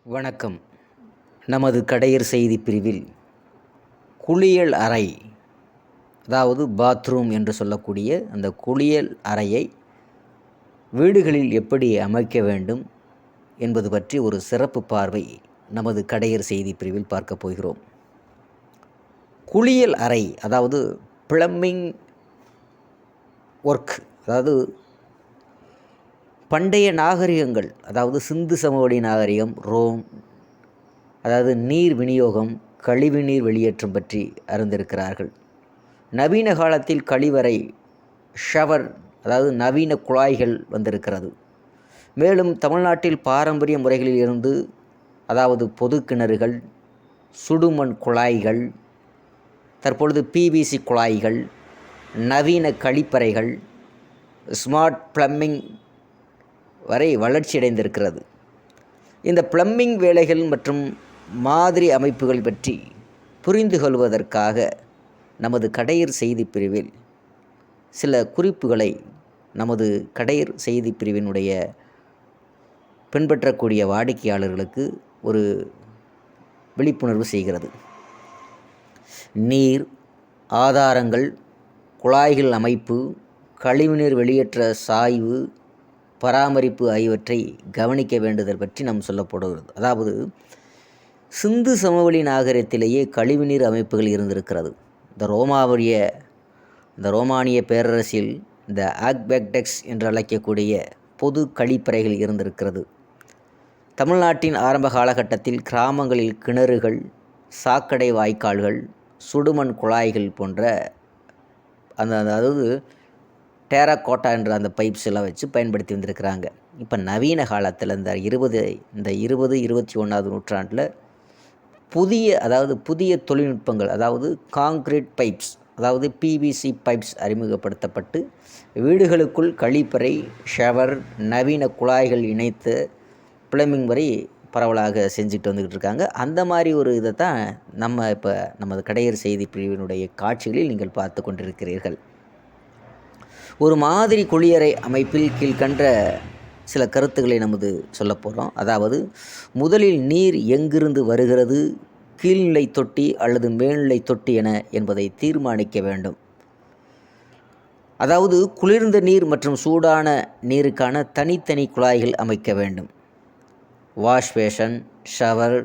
வணக்கம். நமது கடையர் செய்தி பிரிவில் குளியல் அறை, அதாவது பாத்ரூம் என்று சொல்லக்கூடிய அந்த குளியல் அறையை வீடுகளில் எப்படி அமைக்க வேண்டும் என்பது பற்றி ஒரு சிறப்பு பார்வை நமது கடையர் செய்தி பிரிவில் பார்க்க போகிறோம். குளியல் அறை, அதாவது பிளம்பிங் ஒர்க், அதாவது பண்டைய நாகரிகங்கள், அதாவது சிந்து சமவெளி நாகரிகம், ரோம், அதாவது நீர் விநியோகம், கழிவுநீர் வெளியேற்றம் பற்றி அறிந்திருக்கிறார்கள். நவீன காலத்தில் கழிவறை, ஷவர், அதாவது நவீன குழாய்கள் வந்திருக்கிறது. மேலும் தமிழ்நாட்டில் பாரம்பரிய முறைகளில் இருந்து, அதாவது பொது கிணறுகள், சுடுமண் குழாய்கள், தற்பொழுது பிவிசி குழாய்கள், நவீன கழிப்பறைகள், ஸ்மார்ட் பிளம்பிங் வரை வளர்ச்சியடைந்திருக்கிறது. இந்த பிளம்பிங் வேலைகள் மற்றும் மாதிரி அமைப்புகள் பற்றி புரிந்து கொள்வதற்காக நமது கடையர் செய்தி பிரிவில் சில குறிப்புகளை நமது கடையர் செய்தி பிரிவினுடைய பின்பற்றக்கூடிய வாடிக்கையாளர்களுக்கு ஒரு விழிப்புணர்வு செய்கிறது. நீர் ஆதாரங்கள், குழாய்கள் அமைப்பு, கழிவுநீர் வெளியேற்ற சாய்வு, பராமரிப்பு ஆகியவற்றை கவனிக்க வேண்டுதல் பற்றி நாம் சொல்லப்படுகிறது. அதாவது சிந்து சமவெளி நாகரிகத்திலேயே கழிவுநீர் அமைப்புகள் இருந்திருக்கிறது. இந்த ரோமானிய பேரரசில் இந்த ஆக்பெக்டெக்ஸ் என்று அழைக்கக்கூடிய பொது கழிப்பறைகள் இருந்திருக்கிறது. தமிழ்நாட்டின் ஆரம்ப காலகட்டத்தில் கிராமங்களில் கிணறுகள், சாக்கடை வாய்க்கால்கள், சுடுமண் குழாய்கள் போன்ற அதாவது டேராகோட்டா என்ற அந்த பைப்ஸ் எல்லாம் வச்சு பயன்படுத்தி வந்திருக்கிறாங்க. இப்போ நவீன காலத்தில் இந்த 21வது நூற்றாண்டில் புதிய தொழில்நுட்பங்கள், அதாவது காங்கிரீட் பைப்ஸ், அதாவது பிவிசி பைப்ஸ் அறிமுகப்படுத்தப்பட்டு வீடுகளுக்குள் கழிப்பறை, ஷவர், நவீன குழாய்கள் இணைத்து பிளம்பிங் வரை பரவலாக செஞ்சுட்டு வந்துக்கிட்டு இருக்காங்க. அந்த மாதிரி ஒரு இதை தான் இப்போ நமது கடையர் செய்தி பிரிவினுடைய காட்சிகளில் நீங்கள் பார்த்து கொண்டிருக்கிறீர்கள். ஒரு மாதிரி குளியறை அமைப்பில் கீழ்கண்ட சில கருத்துக்களை நமது சொல்ல போகிறோம். அதாவது முதலில் நீர் எங்கிருந்து வருகிறது, கீழ்நிலை தொட்டி அல்லது மேல்நிலை தொட்டி என்பதை தீர்மானிக்க வேண்டும். அதாவது குளிர்ந்த நீர் மற்றும் சூடான நீருக்கான தனித்தனி குழாய்கள் அமைக்க வேண்டும். வாஷ் பேஷன், ஷவர்,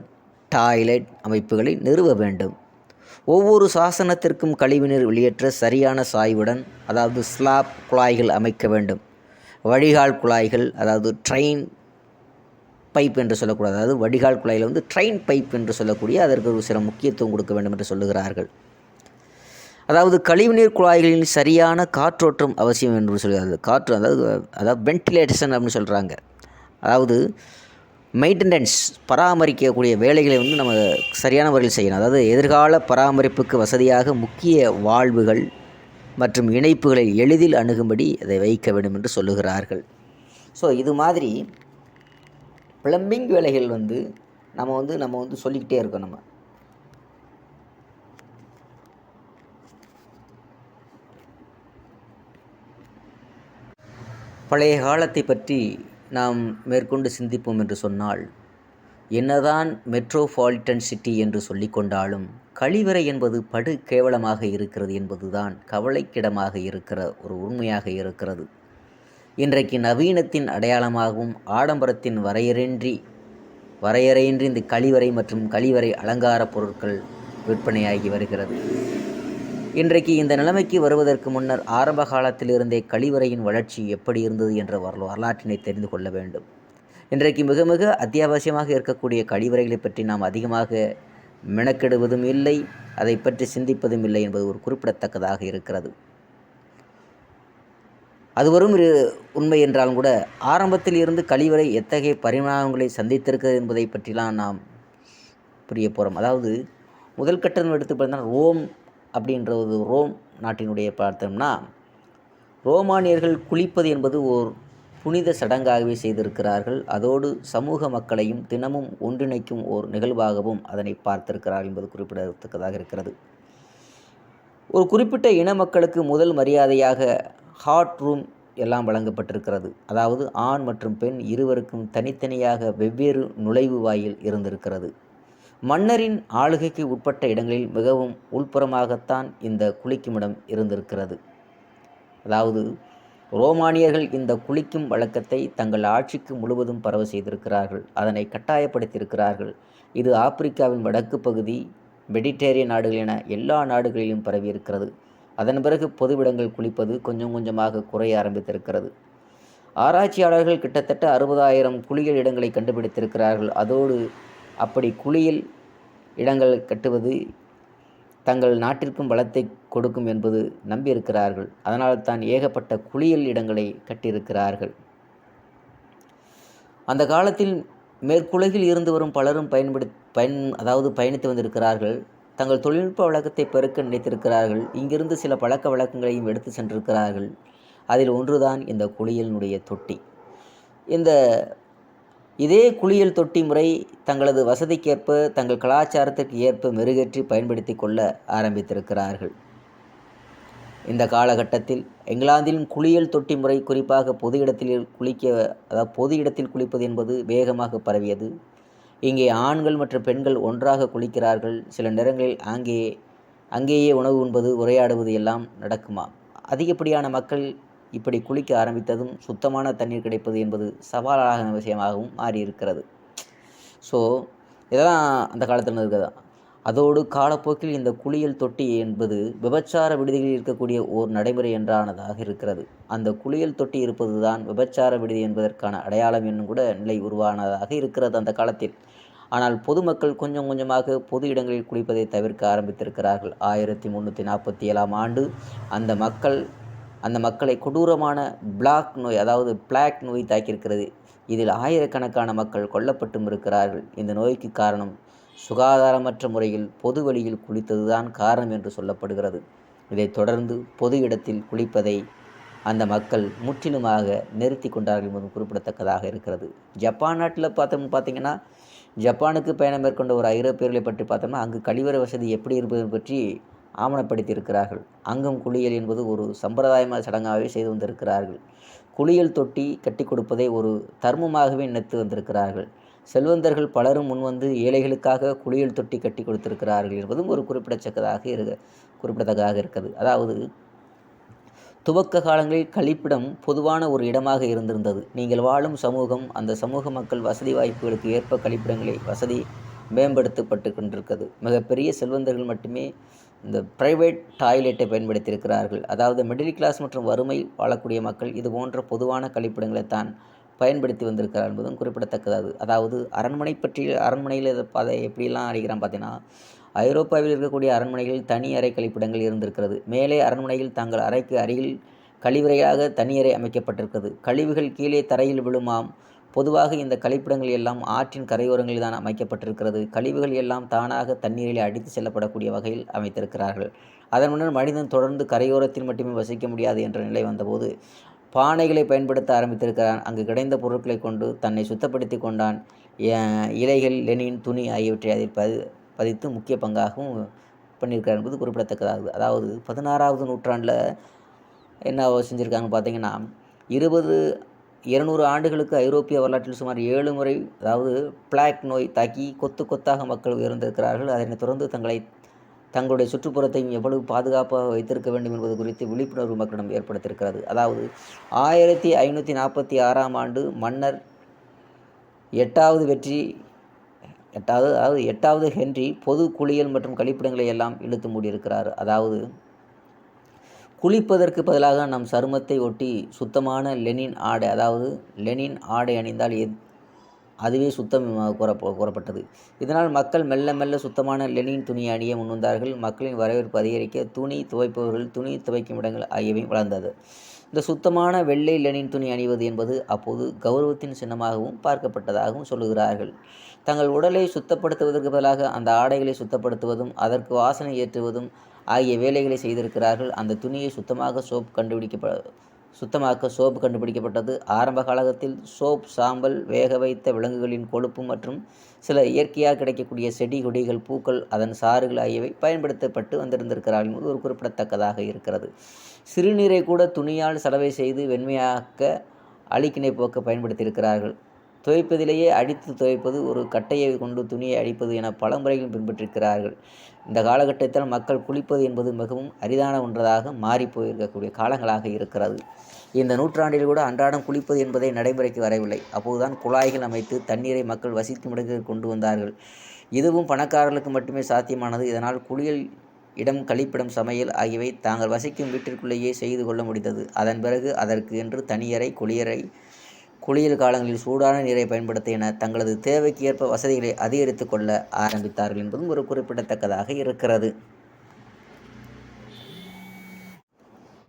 டாய்லெட் அமைப்புகளை நிறுவ வேண்டும். ஒவ்வொரு சாசனத்திற்கும் கழிவுநீர் வெளியேற்ற சரியான சாய்வுடன், அதாவது ஸ்லாப் குழாய்கள் அமைக்க வேண்டும். வடிகால் குழாய்கள், அதாவது ட்ரெயின் பைப் என்று சொல்லக்கூடாது, அதாவது வடிகால் குழாயில் ட்ரெயின் பைப் என்று சொல்லக்கூடிய அதற்கு ஒரு சில முக்கியத்துவம் கொடுக்க வேண்டும் என்று சொல்லுகிறார்கள். அதாவது கழிவுநீர் குழாய்களில் சரியான காற்றோட்டம் அவசியம் என்று சொல்கிறார்கள். காற்று, அதாவது வென்டிலேஷன் அப்படின்னு சொல்கிறாங்க. அதாவது மெயின்டெனன்ஸ், பராமரிக்கக்கூடிய வேலைகளை நம்ம சரியான முறையில் செய்யணும். அதாவது எதிர்கால பராமரிப்புக்கு வசதியாக முக்கிய வால்வுகள் மற்றும் இணைப்புகளை எளிதில் அணுகும்படி அதை வைக்க வேண்டும் என்று சொல்லுகிறார்கள். ஸோ இது மாதிரி பிளம்பிங் வேலைகள் நம்ம சொல்லிக்கிட்டே இருக்கோம். நம்ம பழைய காலத்தை பற்றி நாம் மேற்கொண்டு சிந்திப்போம் என்று சொன்னால், என்னதான் மெட்ரோபாலிட்டன் சிட்டி என்று சொல்லிக்கொண்டாலும் கழிவறை என்பது படு கேவலமாக இருக்கிறது என்பதுதான் கவலைக்கிடமாக இருக்கிற ஒரு உண்மையாக இருக்கிறது. இன்றைக்கு நவீனத்தின் அடையாளமாகவும் ஆடம்பரத்தின் வரையறையின்றி இந்த கழிவறை மற்றும் கழிவறை அலங்கார பொருட்கள் விற்பனையாகி வருகிறது. இன்றைக்கு இந்த நிலைமைக்கு வருவதற்கு முன்னர் ஆரம்ப காலத்திலிருந்தே கழிவறையின் வளர்ச்சி எப்படி இருந்தது என்ற வரலாற்றினை தெரிந்து கொள்ள வேண்டும். இன்றைக்கு மிக மிக அத்தியாவசியமாக இருக்கக்கூடிய கழிவறைகளை பற்றி நாம் அதிகமாக மெனக்கெடுவதும் இல்லை, அதை பற்றி சிந்திப்பதும் இல்லை என்பது ஒரு குறிப்பிடத்தக்கதாக இருக்கிறது. அது வரும் உண்மை என்றாலும் கூட ஆரம்பத்தில் இருந்து கழிவறை எத்தகைய பரிணாமங்களை சந்தித்திருக்கிறது என்பதை பற்றிலாம் நாம் புரிய போகிறோம். அதாவது முதல் கட்டம் எடுத்து பார்த்தோம்னா ரோம் நாட்டினுடைய பார்த்தோம்னா, ரோமானியர்கள் குளிப்பது என்பது ஓர் புனித சடங்காகவே செய்திருக்கிறார்கள். அதோடு சமூக மக்களையும் தினமும் ஒன்றிணைக்கும் ஓர் நிகழ்வாகவும் அதனை பார்த்திருக்கிறார்கள் என்பது குறிப்பிடத்தக்கதாக இருக்கிறது. ஒரு குறிப்பிட்ட இன மக்களுக்கு முதல் மரியாதையாக ஹாட் ரூம் எல்லாம் வழங்கப்பட்டிருக்கிறது. அதாவது ஆண் மற்றும் பெண் இருவருக்கும் தனித்தனியாக வெவ்வேறு நுழைவு வாயில் இருந்திருக்கிறது. மன்னரின் ஆளுகைக்கு உட்பட்ட இடங்களில் மிகவும் உள்புறமாகத்தான் இந்த குளிக்குமிடம் இருந்திருக்கிறது. அதாவது ரோமானியர்கள் இந்த குளிக்கும் வழக்கத்தை தங்கள் ஆட்சிக்கு முழுவதும் பரவ செய்திருக்கிறார்கள். அதனை கட்டாயப்படுத்தியிருக்கிறார்கள். இது ஆப்பிரிக்காவின் வடக்கு பகுதி, மெடிட்டேரியன் நாடுகள் என எல்லா நாடுகளிலும் பரவியிருக்கிறது. அதன் பிறகு பொதுவிடங்கள் குளிப்பது கொஞ்சம் கொஞ்சமாக குறைய ஆரம்பித்திருக்கிறது. ஆராய்ச்சியாளர்கள் கிட்டத்தட்ட 60,000 குளியல் இடங்களை கண்டுபிடித்திருக்கிறார்கள். அதோடு அப்படி குளியல் இடங்கள் கட்டுவது தங்கள் நாட்டிற்கும் வளத்தை கொடுக்கும் என்பது நம்பியிருக்கிறார்கள். அதனால் தான் ஏகப்பட்ட குளியல் இடங்களை கட்டியிருக்கிறார்கள். அந்த காலத்தில் மேற்குலகில் இருந்து வரும் பலரும் பயணித்து வந்திருக்கிறார்கள். தங்கள் தொழில்நுட்ப வழக்கத்தை பெருக்க நினைத்திருக்கிறார்கள். இங்கிருந்து சில பழக்க வழக்கங்களையும் எடுத்து சென்றிருக்கிறார்கள். அதில் ஒன்றுதான் இந்த குளியலினுடைய தொட்டி. இதே குளியல் தொட்டி முறை தங்களது வசதிக்கேற்ப, தங்கள் கலாச்சாரத்திற்கு ஏற்ப மெருகேற்றி பயன்படுத்தி கொள்ள ஆரம்பித்திருக்கிறார்கள். இந்த காலகட்டத்தில் இங்கிலாந்திலும் குளியல் தொட்டி முறை குறிப்பாக பொது இடத்தில் குளிப்பது என்பது வேகமாக பரவியது. இங்கே ஆண்கள் மற்றும் பெண்கள் ஒன்றாக குளிக்கிறார்கள். சில நேரங்களில் அங்கேயே உணவு உண்பது, உரையாடுவது எல்லாம் நடக்குமா. அதிகப்படியான மக்கள் இப்படி குளிக்க ஆரம்பித்ததும் சுத்தமான தண்ணீர் கிடைப்பது என்பது சவாலான விஷயமாகவும் மாறியிருக்கிறது. ஸோ இதெல்லாம் அந்த காலத்தில் இருக்கிறதா. அதோடு காலப்போக்கில் இந்த குளியல் தொட்டி என்பது விபச்சார விடுதிகளில் இருக்கக்கூடிய ஓர் நடைமுறை என்றானதாக இருக்கிறது. அந்த குளியல் தொட்டி இருப்பது தான் விபச்சார விடுதி என்பதற்கான அடையாளம் என்னும் கூட நிலை உருவானதாக இருக்கிறது அந்த காலத்தில். ஆனால் பொதுமக்கள் கொஞ்சம் கொஞ்சமாக பொது இடங்களில் குளிப்பதை தவிர்க்க ஆரம்பித்திருக்கிறார்கள். 1347ஆம் ஆண்டு அந்த மக்களை கொடூரமான பிளாக் நோய் தாக்கியிருக்கிறது. இதில் ஆயிரக்கணக்கான மக்கள் கொல்லப்பட்டும் இருக்கிறார்கள். இந்த நோய்க்கு காரணம் சுகாதாரமற்ற முறையில் பொது வழியில் குளித்ததுதான் காரணம் என்று சொல்லப்படுகிறது. இதைத் தொடர்ந்து பொது இடத்தில் குளிப்பதை அந்த மக்கள் முற்றிலுமாக நிறுத்தி கொண்டார்கள் என்பது குறிப்பிடத்தக்கதாக இருக்கிறது. ஜப்பான் நாட்டில் பார்த்தீங்கன்னா ஜப்பானுக்கு பயணம் மேற்கொண்ட ஒரு ஐரோப்பியர்களை பற்றி பார்த்தோம்னா அங்கு கழிவறை வசதி எப்படி இருப்பது பற்றி ஆவணப்படுத்தியிருக்கிறார்கள். அங்கும் குளியல் என்பது ஒரு சம்பிரதாயமாக சடங்காகவே செய்து வந்திருக்கிறார்கள். குளியல் தொட்டி கட்டி கொடுப்பதை ஒரு தர்மமாகவே நினைத்து வந்திருக்கிறார்கள். செல்வந்தர்கள் பலரும் முன்வந்து ஏழைகளுக்காக குளியல் தொட்டி கட்டி கொடுத்திருக்கிறார்கள் என்பதும் ஒரு குறிப்பிடத்தக்கதாக இருக்கிறது. அதாவது துவக்க காலங்களில் கழிப்பிடம் பொதுவான ஒரு இடமாக இருந்திருந்தது. நீங்கள் வாழும் சமூகம், அந்த சமூக மக்கள் வசதி வாய்ப்புகளுக்கு ஏற்ப கழிப்பிடங்களை வசதி மேம்படுத்தப்பட்டு கொண்டிருக்கிறது. மிகப்பெரிய செல்வந்தர்கள் மட்டுமே இந்த பிரைவேட் டாய்லெட்டை பயன்படுத்தியிருக்கிறார்கள். அதாவது மிடில் கிளாஸ் மற்றும் வறுமை வாழக்கூடிய மக்கள் இது போன்ற பொதுவான கழிப்பிடங்களை தான் பயன்படுத்தி வந்திருக்கிறார் என்பதும் குறிப்பிடத்தக்கது. அதாவது அரண்மனையில் அதை எப்படிலாம் அடிக்கிறான் பார்த்தீங்கன்னா, ஐரோப்பாவில் இருக்கக்கூடிய அரண்மனைகளில் தனி அறை கழிப்பிடங்கள் இருந்திருக்கிறது. மேலே அரண்மனையில் தங்கள் அறைக்கு அருகில் கழிவறையாக தனி அறை அமைக்கப்பட்டிருக்கிறது. கழிவுகள் கீழே தரையில் விழுமாம். பொதுவாக இந்த கழிப்பிடங்கள் எல்லாம் ஆற்றின் கரையோரங்களில் தான் அமைக்கப்பட்டிருக்கிறது. கழிவுகள் எல்லாம் தானாக தண்ணீரில் அடித்து செல்லப்படக்கூடிய வகையில் அமைத்திருக்கிறார்கள். அதன் முன்னர் மனிதன் தொடர்ந்து கரையோரத்தில் மட்டுமே வசிக்க முடியாது என்ற நிலை வந்தபோது பானைகளை பயன்படுத்த ஆரம்பித்திருக்கிறான். அங்கு கிடைந்த பொருட்களை கொண்டு தன்னை சுத்தப்படுத்தி கொண்டான். இலைகள், லெனின், துணி ஆகியவற்றை அதில் பதித்து முக்கிய பங்காகவும் பண்ணியிருக்கிறார் என்பது குறிப்பிடத்தக்கதாகுது. அதாவது 16வது நூற்றாண்டில் என்ன செஞ்சுருக்காங்க பார்த்தீங்கன்னா, 200 ஆண்டுகளுக்கு ஐரோப்பிய வரலாற்றில் சுமார் 7 முறை பிளாக் நோய் தாக்கி கொத்து கொத்தாக மக்கள் உயர்ந்திருக்கிறார்கள். அதனைத் தொடர்ந்து தங்களுடைய சுற்றுப்புறத்தையும் எவ்வளவு பாதுகாப்பாக வைத்திருக்க வேண்டும் என்பது குறித்து விழிப்புணர்வு மக்களிடம் ஏற்படுத்தியிருக்கிறது. அதாவது 1546ஆம் ஆண்டு மன்னர் 8வது ஹென்றி பொது குளியல் மற்றும் கழிப்பிடங்களை எல்லாம் இழுத்து மூடியிருக்கிறார். அதாவது குளிப்பதற்கு பதிலாக நம் சருமத்தை ஒட்டி சுத்தமான லெனின் ஆடை அணிந்தால் அதுவே சுத்தம் கூறப்பட்டது. இதனால் மக்கள் மெல்ல மெல்ல சுத்தமான லெனின் துணியை அணிய முன்வந்தார்கள். மக்களின் வரவேற்பு அதிகரிக்க துணி துவைப்பவர்கள், துணி துவைக்கும் இடங்கள் ஆகியவை வளர்ந்தது. இந்த சுத்தமான வெள்ளை லெனின் துணி அணிவது என்பது அப்போது கௌரவத்தின் சின்னமாகவும் பார்க்கப்பட்டதாகவும் சொல்லுகிறார்கள். தங்கள் உடலை சுத்தப்படுத்துவதற்கு பதிலாக அந்த ஆடைகளை சுத்தப்படுத்துவதும் அதற்கு வாசனை ஏற்றுவதும் ஆகிய வேலைகளை செய்திருக்கிறார்கள். அந்த துணியை சுத்தமாக சுத்தமாக்க சோப்பு கண்டுபிடிக்கப்பட்டது. ஆரம்ப காலகட்டத்தில் சோப், சாம்பல், வேக வைத்த விலங்குகளின் கொழுப்பு மற்றும் சில இயற்கையாக கிடைக்கக்கூடிய செடி கொடிகள், பூக்கள், அதன் சாறுகள் ஆகியவை பயன்படுத்தப்பட்டு வந்திருந்திருக்கிறார்கள் என்பது ஒரு குறிப்பிடத்தக்கதாக இருக்கிறது. சிறுநீரை கூட துணியால் சலவை செய்து வெண்மையாக்க, அழுக்கினை போக்க பயன்படுத்தியிருக்கிறார்கள். துவைப்பதிலேயே அடித்து துவைப்பது, ஒரு கட்டையை கொண்டு துணியை அடிப்பது என பல முறைகளும் பின்பற்றிருக்கிறார்கள். இந்த காலகட்டத்தில் மக்கள் குளிப்பது என்பது மிகவும் அரிதான ஒன்றதாக மாறி போயிருக்கக்கூடிய காலங்களாக இருக்கிறது. இந்த நூற்றாண்டில் கூட அன்றாடம் குளிப்பது என்பதை நடைமுறைக்கு வரவில்லை. அப்போதுதான் குழாய்கள் அமைத்து தண்ணீரை மக்கள் வசிக்கும் இடங்களுக்கு கொண்டு வந்தார்கள். இதுவும் பணக்காரர்களுக்கு மட்டுமே சாத்தியமானது. இதனால் குளியல் இடம், கழிப்பிடம், சமையல் ஆகியவை தாங்கள் வசிக்கும் வீட்டிற்குள்ளேயே செய்து கொள்ள முடிந்தது. அதன் பிறகு அதற்கு என்று தனியறை, குளியல் காலங்களில் சூடான நீரை பயன்படுத்த என தங்களது தேவைக்கு ஏற்ப வசதிகளை அதிகரித்து கொள்ள ஆரம்பித்தார்கள் என்பதும் ஒரு குறிப்பிடத்தக்கதாக இருக்கிறது.